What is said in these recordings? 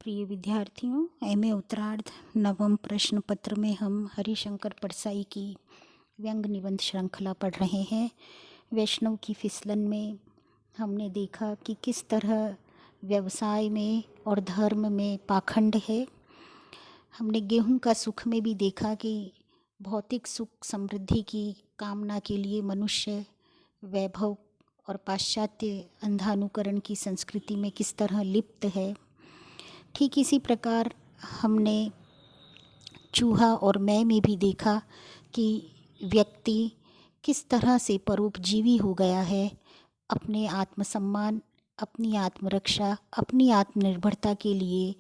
प्रिय विद्यार्थियों, एमए उत्तरार्ध नवम प्रश्न पत्र में हम हरिशंकर परसाई की व्यंग निबंध श्रृंखला पढ़ रहे हैं। वैष्णव की फिसलन में हमने देखा कि किस तरह व्यवसाय में और धर्म में पाखंड है। हमने गेहूं का सुख में भी देखा कि भौतिक सुख समृद्धि की कामना के लिए मनुष्य वैभव और पाश्चात्य अंधानुकरण की संस्कृति में किस तरह लिप्त है। ठीक इसी प्रकार हमने चूहा और मैं में भी देखा कि व्यक्ति किस तरह से परोपजीवी हो गया है। अपने आत्मसम्मान, अपनी आत्मरक्षा, अपनी आत्मनिर्भरता के लिए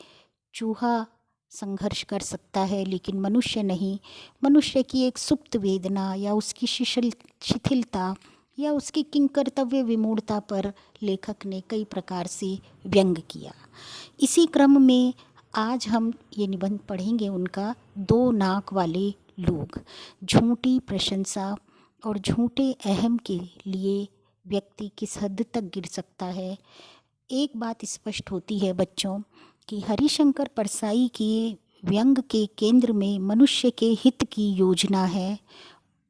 चूहा संघर्ष कर सकता है, लेकिन मनुष्य नहीं। मनुष्य की एक सुप्त वेदना या उसकी शिथिलता या उसकी किंकर्तव्य विमूढ़ता पर लेखक ने कई प्रकार से व्यंग किया। इसी क्रम में आज हम ये निबंध पढ़ेंगे उनका, दो नाक वाले लोग। झूठी प्रशंसा और झूठे अहम के लिए व्यक्ति किस हद तक गिर सकता है। एक बात स्पष्ट होती है बच्चों कि हरिशंकर परसाई के व्यंग के केंद्र में मनुष्य के हित की योजना है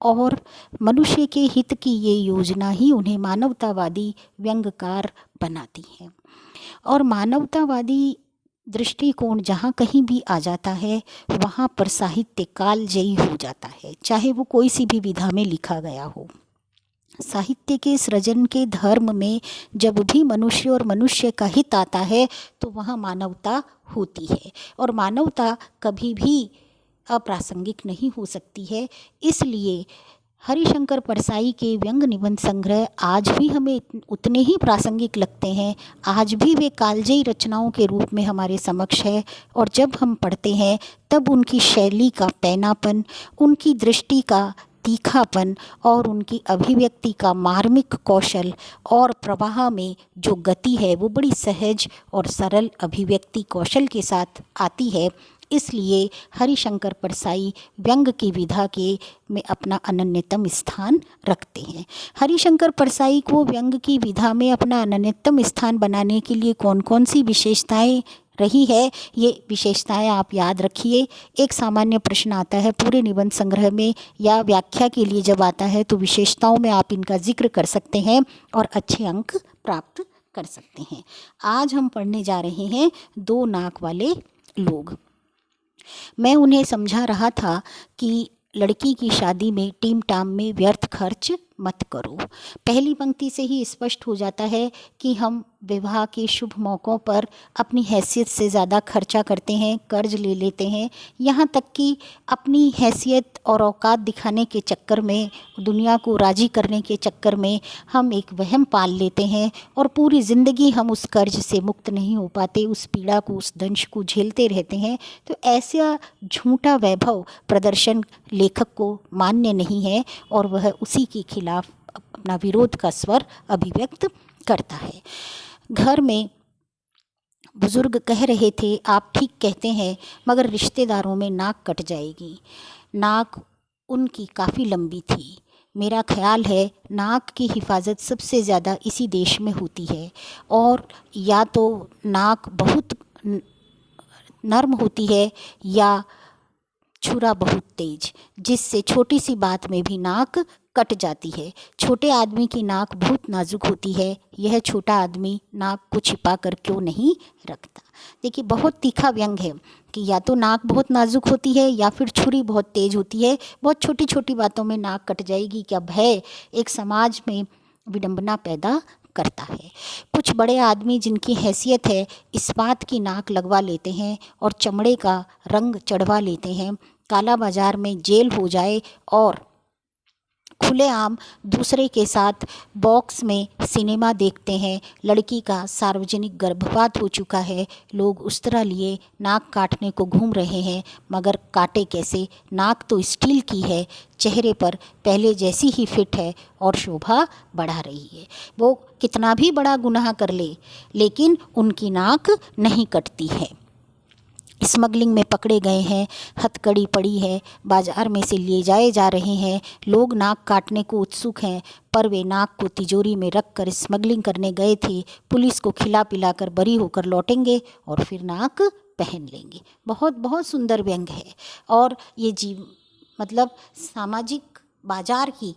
और मनुष्य के हित की ये योजना ही उन्हें मानवतावादी व्यंगकार बनाती है। और मानवतावादी दृष्टिकोण जहाँ कहीं भी आ जाता है वहाँ पर साहित्य कालजयी हो जाता है, चाहे वो कोई सी भी विधा में लिखा गया हो। साहित्य के सृजन के धर्म में जब भी मनुष्य और मनुष्य का हित आता है तो वहाँ मानवता होती है और मानवता कभी भी अप्रासंगिक नहीं हो सकती है। इसलिए हरिशंकर परसाई के व्यंग निबंध संग्रह आज भी हमें उतने ही प्रासंगिक लगते हैं। आज भी वे कालजयी रचनाओं के रूप में हमारे समक्ष है और जब हम पढ़ते हैं तब उनकी शैली का पैनापन, उनकी दृष्टि का तीखापन और उनकी अभिव्यक्ति का मार्मिक कौशल और प्रवाह में जो गति है वो बड़ी सहज और सरल अभिव्यक्ति कौशल के साथ आती है। इसलिए हरिशंकर परसाई व्यंग की विधा के में अपना अनन्यतम स्थान रखते हैं। हरिशंकर परसाई को व्यंग की विधा में अपना अनन्यतम स्थान बनाने के लिए कौन कौन सी विशेषताएं रही है, ये विशेषताएं आप याद रखिए। एक सामान्य प्रश्न आता है पूरे निबंध संग्रह में या व्याख्या के लिए जब आता है तो विशेषताओं में आप इनका जिक्र कर सकते हैं और अच्छे अंक प्राप्त कर सकते हैं। आज हम पढ़ने जा रहे हैं दो नाक वाले लोग। मैं उन्हें समझा रहा था कि लड़की की शादी में टीम टाम में व्यर्थ खर्च मत करो। पहली पंक्ति से ही स्पष्ट हो जाता है कि हम विवाह के शुभ मौक़ों पर अपनी हैसियत से ज़्यादा खर्चा करते हैं, कर्ज ले लेते हैं। यहाँ तक कि अपनी हैसियत और औकात दिखाने के चक्कर में, दुनिया को राज़ी करने के चक्कर में हम एक वहम पाल लेते हैं और पूरी ज़िंदगी हम उस कर्ज से मुक्त नहीं हो पाते, उस पीड़ा को, उस दंश को झेलते रहते हैं। तो ऐसा झूठा वैभव प्रदर्शन लेखक को मान्य नहीं है और वह उसी के खिलाफ अपना विरोध का स्वर अभिव्यक्त करता है। घर में बुजुर्ग कह रहे थे, आप ठीक कहते हैं, मगर रिश्तेदारों में नाक कट जाएगी। नाक उनकी काफ़ी लंबी थी। मेरा ख्याल है नाक की हिफाजत सबसे ज़्यादा इसी देश में होती है और या तो नाक बहुत नर्म होती है या छुरा बहुत तेज, जिससे छोटी सी बात में भी नाक कट जाती है। छोटे आदमी की नाक बहुत नाजुक होती है, यह छोटा आदमी नाक को छिपा कर क्यों नहीं रखता। देखिए, बहुत तीखा व्यंग है कि या तो नाक बहुत नाजुक होती है या फिर छुरी बहुत तेज होती है। बहुत छोटी छोटी बातों में नाक कट जाएगी क्या भय एक समाज में विडंबना पैदा करता है। कुछ बड़े आदमी जिनकी हैसियत है इस्पात की नाक लगवा लेते हैं और चमड़े का रंग चढ़वा लेते हैं। काला बाजार में जेल हो जाए और खुलेआम दूसरे के साथ बॉक्स में सिनेमा देखते हैं। लड़की का सार्वजनिक गर्भपात हो चुका है, लोग उस तरह लिए नाक काटने को घूम रहे हैं, मगर काटे कैसे। नाक तो स्टील की है, चेहरे पर पहले जैसी ही फिट है और शोभा बढ़ा रही है। वो कितना भी बड़ा गुनाह कर ले, लेकिन उनकी नाक नहीं कटती है। स्मगलिंग में पकड़े गए हैं, हथकड़ी पड़ी है, बाजार में से लिए जाए जा रहे हैं। लोग नाक काटने को उत्सुक हैं, पर वे नाक को तिजोरी में रख कर स्मगलिंग करने गए थे। पुलिस को खिला पिला कर बरी होकर लौटेंगे और फिर नाक पहन लेंगे। बहुत बहुत सुंदर व्यंग है। और ये मतलब सामाजिक बाजार की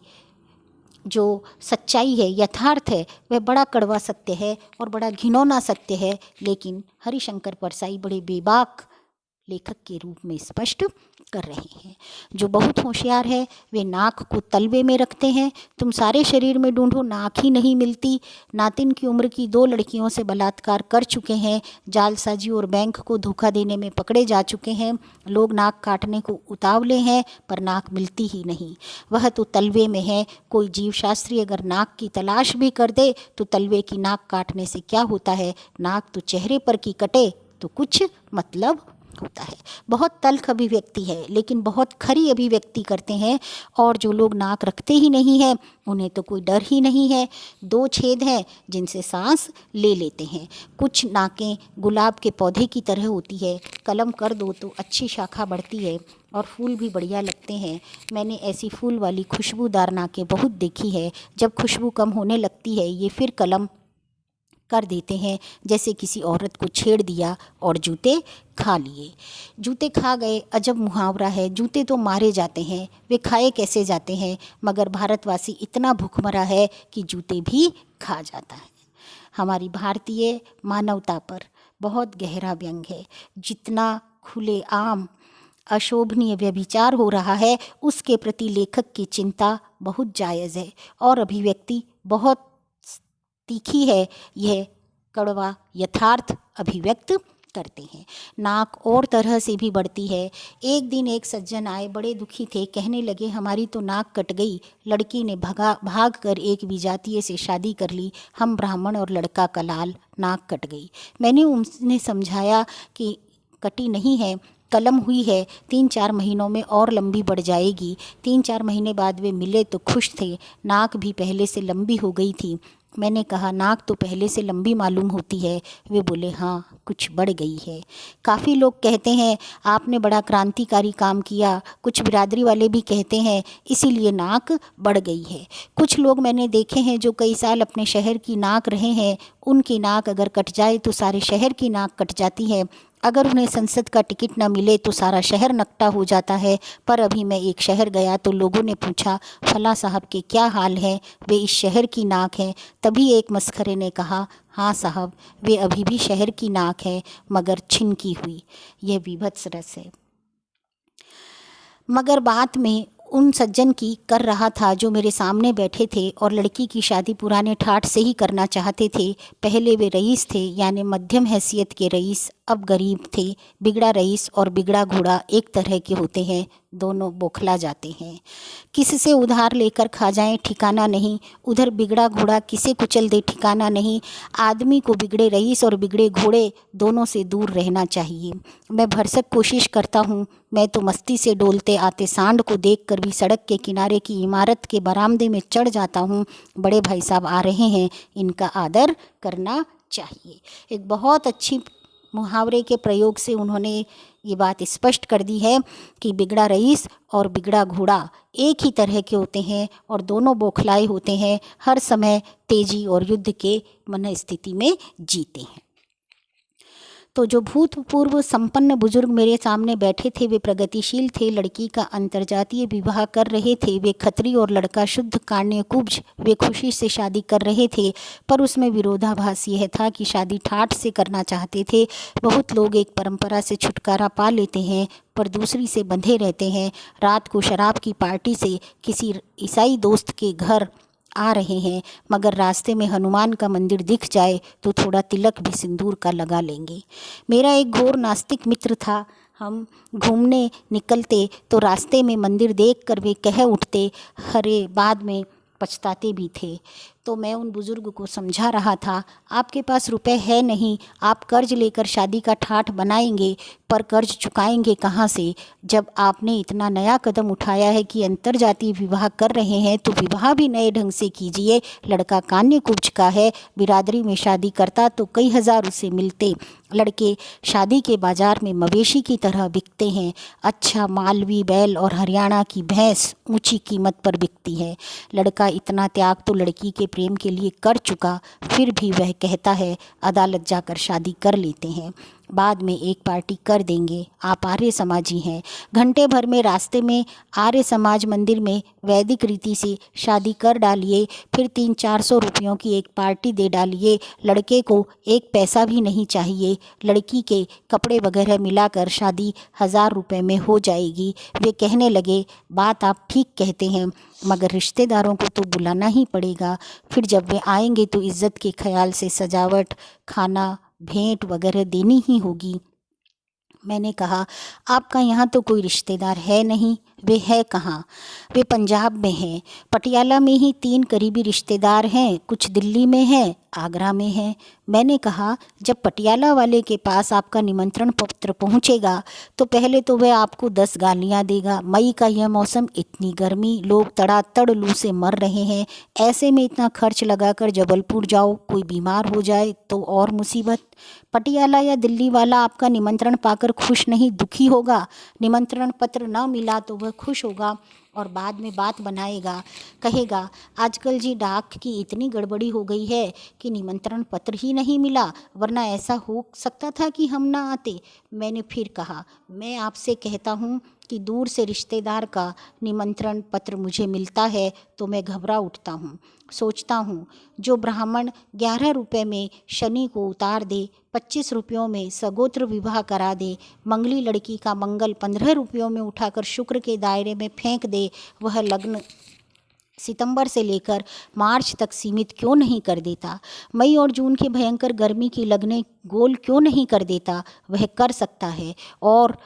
जो सच्चाई है, यथार्थ है, वह बड़ा कड़वा सत्य है और बड़ा घिनौना सत्य है, लेकिन हरिशंकर परसाई बड़े बेबाक लेखक के रूप में स्पष्ट कर रहे हैं। जो बहुत होशियार है वे नाक को तलवे में रखते हैं। तुम सारे शरीर में ढूंढो, नाक ही नहीं मिलती। नातिन की उम्र की 2 लड़कियों से बलात्कार कर चुके हैं, जालसाजी और बैंक को धोखा देने में पकड़े जा चुके हैं। लोग नाक काटने को उतावले हैं, पर नाक मिलती ही नहीं। वह तो तलवे में है। कोई जीवशास्त्री अगर नाक की तलाश भी कर दे तो तलवे की नाक काटने से क्या होता है? नाक तो चेहरे पर की कटे तो कुछ मतलब होता है। बहुत तल्ख अभिव्यक्ति है, लेकिन बहुत खरी अभिव्यक्ति करते हैं। और जो लोग नाक रखते ही नहीं हैं उन्हें तो कोई डर ही नहीं है। 2 छेद हैं जिनसे सांस ले लेते हैं। कुछ नाकें गुलाब के पौधे की तरह होती है, कलम कर दो तो अच्छी शाखा बढ़ती है और फूल भी बढ़िया लगते हैं। मैंने ऐसी फूल वाली खुशबूदार नाकें बहुत देखी है। जब खुशबू कम होने लगती है ये फिर कलम कर देते हैं, जैसे किसी औरत को छेड़ दिया और जूते खा लिए। जूते खा गए अजब मुहावरा है। जूते तो मारे जाते हैं, वे खाए कैसे जाते हैं? मगर भारतवासी इतना भूखमरा है कि जूते भी खा जाता है। हमारी भारतीय मानवता पर बहुत गहरा व्यंग है। जितना खुले आम अशोभनीय व्यभिचार हो रहा है उसके प्रति लेखक की चिंता बहुत जायज़ है और अभिव्यक्ति बहुत तीखी है। यह कड़वा यथार्थ अभिव्यक्त करते हैं। नाक और तरह से भी बढ़ती है। एक दिन एक सज्जन आए, बड़े दुखी थे। कहने लगे हमारी तो नाक कट गई। लड़की ने भाग कर एक विजातीय से शादी कर ली। हम ब्राह्मण और लड़का का लाल, नाक कट गई। मैंने उन्हें समझाया कि कटी नहीं है, कलम हुई है, 3-4 महीनों में और लंबी बढ़ जाएगी। 3-4 महीने बाद वे मिले तो खुश थे। नाक भी पहले से लंबी हो गई थी। मैंने कहा नाक तो पहले से लंबी मालूम होती है। वे बोले हाँ, कुछ बढ़ गई है। काफ़ी लोग कहते हैं आपने बड़ा क्रांतिकारी काम किया। कुछ बिरादरी वाले भी कहते हैं इसीलिए नाक बढ़ गई है। कुछ लोग मैंने देखे हैं जो कई साल अपने शहर की नाक रहे हैं। उनकी नाक अगर कट जाए तो सारे शहर की नाक कट जाती है। अगर उन्हें संसद का टिकट न मिले तो सारा शहर नकटा हो जाता है। पर अभी मैं एक शहर गया तो लोगों ने पूछा फला साहब के क्या हाल है, वे इस शहर की नाक हैं। तभी एक मस्खरे ने कहा हाँ साहब, वे अभी भी शहर की नाक है मगर छिनकी हुई। यह बीभत्स रस है। मगर बात में उन सज्जन की कर रहा था जो मेरे सामने बैठे थे और लड़की की शादी पुराने ठाठ से ही करना चाहते थे। पहले वे रईस थे, यानी मध्यम हैसियत के रईस, अब गरीब थे। बिगड़ा रईस और बिगड़ा घोड़ा एक तरह के होते हैं, दोनों बौखला जाते हैं। किससे उधार लेकर खा जाएं ठिकाना नहीं, उधर बिगड़ा घोड़ा किसे कुचल दे ठिकाना नहीं। आदमी को बिगड़े रईस और बिगड़े घोड़े दोनों से दूर रहना चाहिए। मैं भरसक कोशिश करता हूँ। मैं तो मस्ती से डोलते आते सांड को देखकर भी सड़क के किनारे की इमारत के बरामदे में चढ़ जाता हूँ। बड़े भाई साहब आ रहे हैं, इनका आदर करना चाहिए। एक बहुत अच्छी मुहावरे के प्रयोग से उन्होंने ये बात स्पष्ट कर दी है कि बिगड़ा रईस और बिगड़ा घोड़ा एक ही तरह के होते हैं और दोनों बौखलाए होते हैं, हर समय तेजी और युद्ध के मन स्थिति में जीते हैं। तो जो भूतपूर्व संपन्न बुजुर्ग मेरे सामने बैठे थे वे प्रगतिशील थे। लड़की का अंतर्जातीय विवाह कर रहे थे। वे खत्री और लड़का शुद्ध काण्य कुब्ज। वे खुशी से शादी कर रहे थे, पर उसमें विरोधाभास यह था कि शादी ठाठ से करना चाहते थे। बहुत लोग एक परंपरा से छुटकारा पा लेते हैं पर दूसरी से बंधे रहते हैं। रात को शराब की पार्टी से किसी ईसाई दोस्त के घर आ रहे हैं, मगर रास्ते में हनुमान का मंदिर दिख जाए तो थोड़ा तिलक भी सिंदूर का लगा लेंगे। मेरा एक घोर नास्तिक मित्र था। हम घूमने निकलते तो रास्ते में मंदिर देखकर वे कह उठते, अरे बाद में पछताते भी थे। तो मैं उन बुज़ुर्ग को समझा रहा था, आपके पास रुपए है नहीं, आप कर्ज लेकर शादी का ठाठ बनाएंगे, पर कर्ज चुकाएंगे कहाँ से? जब आपने इतना नया कदम उठाया है कि अंतरजातीय विवाह कर रहे हैं तो विवाह भी नए ढंग से कीजिए। लड़का कान्य कुब्ज का है, बिरादरी में शादी करता तो कई हज़ार उसे मिलते। लड़के शादी के बाज़ार में मवेशी की तरह बिकते हैं। अच्छा मालवी बैल और हरियाणा की भैंस ऊंची कीमत पर बिकती है। लड़का इतना त्याग तो लड़की के प्रेम के लिए कर चुका, फिर भी वह कहता है अदालत जाकर शादी कर लेते हैं, बाद में एक पार्टी कर देंगे, आप आर्य समाजी हैं। घंटे भर में रास्ते में आर्य समाज मंदिर में वैदिक रीति से शादी कर डालिए, फिर 300-400 रुपयों की एक पार्टी दे डालिए। लड़के को एक पैसा भी नहीं चाहिए, लड़की के कपड़े वगैरह मिलाकर शादी 1000 रुपये में हो जाएगी। वे कहने लगे, बात आप ठीक कहते हैं, मगर रिश्तेदारों को तो बुलाना ही पड़ेगा। फिर जब वे आएंगे तो इज़्ज़त के ख्याल से सजावट, खाना, भेंट वगैरह देनी ही होगी। मैंने कहा, आपका यहाँ तो कोई रिश्तेदार है नहीं। वे है कहाँ? वे पंजाब में हैं। पटियाला में ही 3 करीबी रिश्तेदार हैं, कुछ दिल्ली में हैं, आगरा में हैं। मैंने कहा, जब पटियाला वाले के पास आपका निमंत्रण पत्र पहुँचेगा तो पहले तो वह आपको 10 गालियाँ देगा। मई का यह मौसम, इतनी गर्मी, लोग तड़ातड़ लू से मर रहे हैं, ऐसे में इतना खर्च लगाकर जबलपुर जाओ, कोई बीमार हो जाए तो और मुसीबत। पटियाला या दिल्ली वाला आपका निमंत्रण पाकर खुश नहीं दुखी होगा। निमंत्रण पत्र न मिला तो वह खुश होगा और बाद में बात बनाएगा, कहेगा आजकल जी डाक की इतनी गड़बड़ी हो गई है कि निमंत्रण पत्र ही नहीं मिला, वरना ऐसा हो सकता था कि हम ना आते। मैंने फिर कहा, मैं आपसे कहता हूँ कि दूर से रिश्तेदार का निमंत्रण पत्र मुझे मिलता है तो मैं घबरा उठता हूँ। सोचता हूँ जो ब्राह्मण 11 रुपये में शनि को उतार दे, 25 रुपयों में सगोत्र विवाह करा दे, मंगली लड़की का मंगल 15 रुपयों में उठाकर शुक्र के दायरे में फेंक दे, वह लग्न सितंबर से लेकर मार्च तक सीमित क्यों नहीं कर देता? मई और जून की भयंकर गर्मी की लगने गोल क्यों नहीं कर देता? वह कर सकता है। और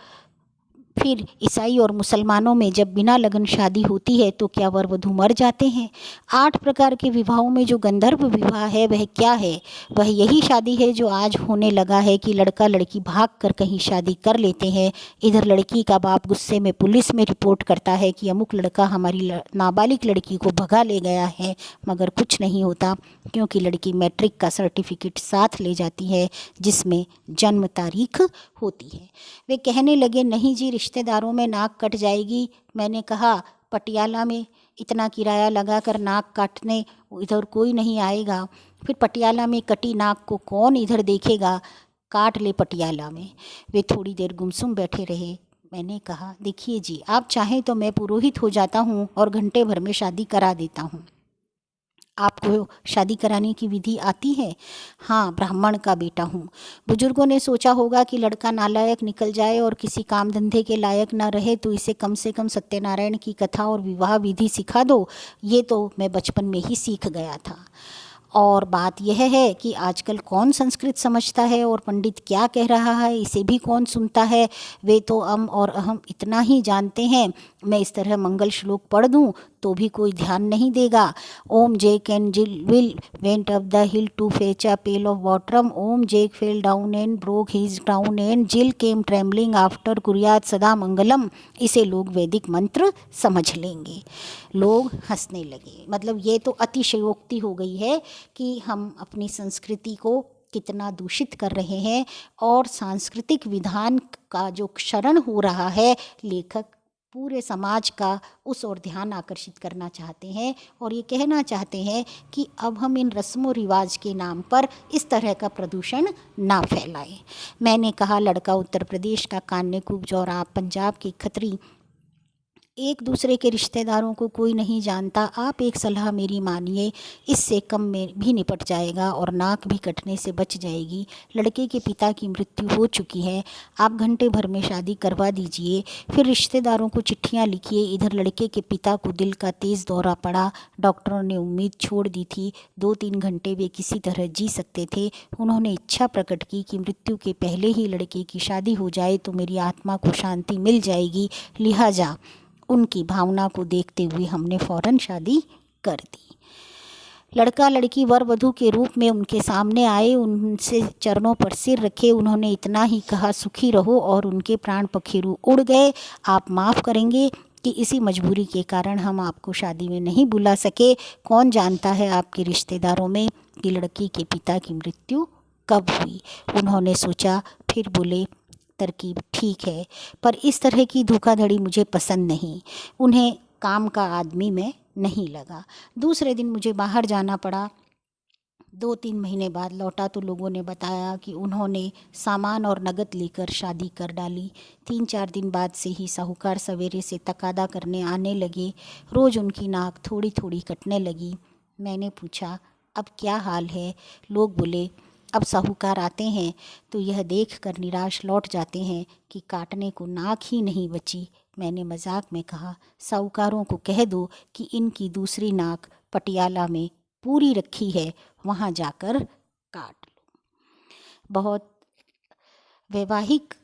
फिर ईसाई और मुसलमानों में जब बिना लगन शादी होती है तो क्या वर वधू मर जाते हैं? 8 प्रकार के विवाहों में जो गंधर्व विवाह है वह क्या है? वह यही शादी है जो आज होने लगा है कि लड़का लड़की भाग कर कहीं शादी कर लेते हैं। इधर लड़की का बाप गुस्से में पुलिस में रिपोर्ट करता है कि अमुक लड़का हमारी नाबालिग लड़की को भगा ले गया है, मगर कुछ नहीं होता क्योंकि लड़की मैट्रिक का सर्टिफिकेट साथ ले जाती है जिसमें जन्म तारीख होती है। वे कहने लगे, नहीं जी, रिश्तेदारों में नाक कट जाएगी। मैंने कहा, पटियाला में इतना किराया लगाकर नाक काटने इधर कोई नहीं आएगा, फिर पटियाला में कटी नाक को कौन इधर देखेगा, काट ले पटियाला में। वे थोड़ी देर गुमसुम बैठे रहे। मैंने कहा, देखिए जी, आप चाहें तो मैं पुरोहित हो जाता हूँ और घंटे भर में शादी करा देता हूँ। आपको शादी कराने की विधि आती है? हाँ, ब्राह्मण का बेटा हूँ। बुजुर्गों ने सोचा होगा कि लड़का नालायक निकल जाए और किसी काम धंधे के लायक ना रहे तो इसे कम से कम सत्यनारायण की कथा और विवाह विधि सिखा दो। ये तो मैं बचपन में ही सीख गया था। और बात यह है कि आजकल कौन संस्कृत समझता है और पंडित क्या कह रहा है इसे भी कौन सुनता है? वे तो अम और अहम इतना ही जानते हैं। मैं इस तरह मंगल श्लोक पढ़ दूँ तो भी कोई ध्यान नहीं देगा। ओम Jack and Jill will went up the hill to fetch a pail of water. ओम Jack fell down and broke his crown and Jill came trembling after कुर्यात सदा मंगलम। इसे लोग वैदिक मंत्र समझ लेंगे। लोग हंसने लगे। मतलब ये तो अतिशयोक्ति हो गई है कि हम अपनी संस्कृति को कितना दूषित कर रहे हैं और सांस्कृतिक विधान का जो क्षरण हो रहा है, लेखक पूरे समाज का उस ओर ध्यान आकर्षित करना चाहते हैं और ये कहना चाहते हैं कि अब हम इन रस्मों रिवाज के नाम पर इस तरह का प्रदूषण ना फैलाएं। मैंने कहा, लड़का उत्तर प्रदेश का कान्य कुब्ज और आप पंजाब के खत्री, एक दूसरे के रिश्तेदारों को कोई नहीं जानता। आप एक सलाह मेरी मानिए, इससे कम में भी निपट जाएगा और नाक भी कटने से बच जाएगी। लड़के के पिता की मृत्यु हो चुकी है, आप घंटे भर में शादी करवा दीजिए, फिर रिश्तेदारों को चिट्ठियां लिखिए। इधर लड़के के पिता को दिल का तेज़ दौरा पड़ा। डॉक्टरों ने उम्मीद छोड़ दी थी, 2-3 घंटे वे किसी तरह जी सकते थे। उन्होंने इच्छा प्रकट की कि मृत्यु के पहले ही लड़के की शादी हो जाए तो मेरी आत्मा को शांति मिल जाएगी। लिहाजा उनकी भावना को देखते हुए हमने फ़ौरन शादी कर दी। लड़का लड़की वर वधू के रूप में उनके सामने आए, उनसे चरणों पर सिर रखे। उन्होंने इतना ही कहा, सुखी रहो, और उनके प्राण पखेरु उड़ गए। आप माफ़ करेंगे कि इसी मजबूरी के कारण हम आपको शादी में नहीं बुला सके। कौन जानता है आपके रिश्तेदारों में कि लड़की के पिता की मृत्यु कब हुई। उन्होंने सोचा, फिर बोले, तरकीब ठीक है, पर इस तरह की धोखाधड़ी मुझे पसंद नहीं। उन्हें काम का आदमी मैं नहीं लगा। दूसरे दिन मुझे बाहर जाना पड़ा। 2-3 महीने बाद लौटा तो लोगों ने बताया कि उन्होंने सामान और नगद लेकर शादी कर डाली। 3-4 दिन बाद से ही साहूकार सवेरे से तकादा करने आने लगे। रोज़ उनकी नाक थोड़ी थोड़ी कटने लगी। मैंने पूछा, अब क्या हाल है। लोग बोले, अब साहूकार आते हैं तो यह देख कर निराश लौट जाते हैं कि काटने को नाक ही नहीं बची। मैंने मजाक में कहा, साहूकारों को कह दो कि इनकी दूसरी नाक पटियाला में पूरी रखी है, वहाँ जाकर काट लो। बहुत वैवाहिक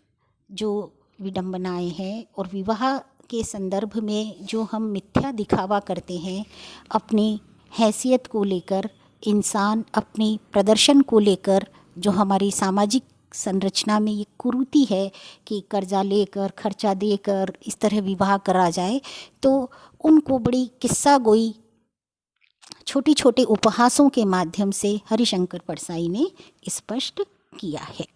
जो विडंबनाएं हैं और विवाह के संदर्भ में जो हम मिथ्या दिखावा करते हैं अपनी हैसियत को लेकर, इंसान अपनी प्रदर्शन को लेकर, जो हमारी सामाजिक संरचना में ये कुरीति है कि कर्जा लेकर, खर्चा देकर इस तरह विवाह करा जाए, तो उनको बड़ी किस्सा गोई छोटे छोटे उपहासों के माध्यम से हरिशंकर परसाई ने स्पष्ट किया है।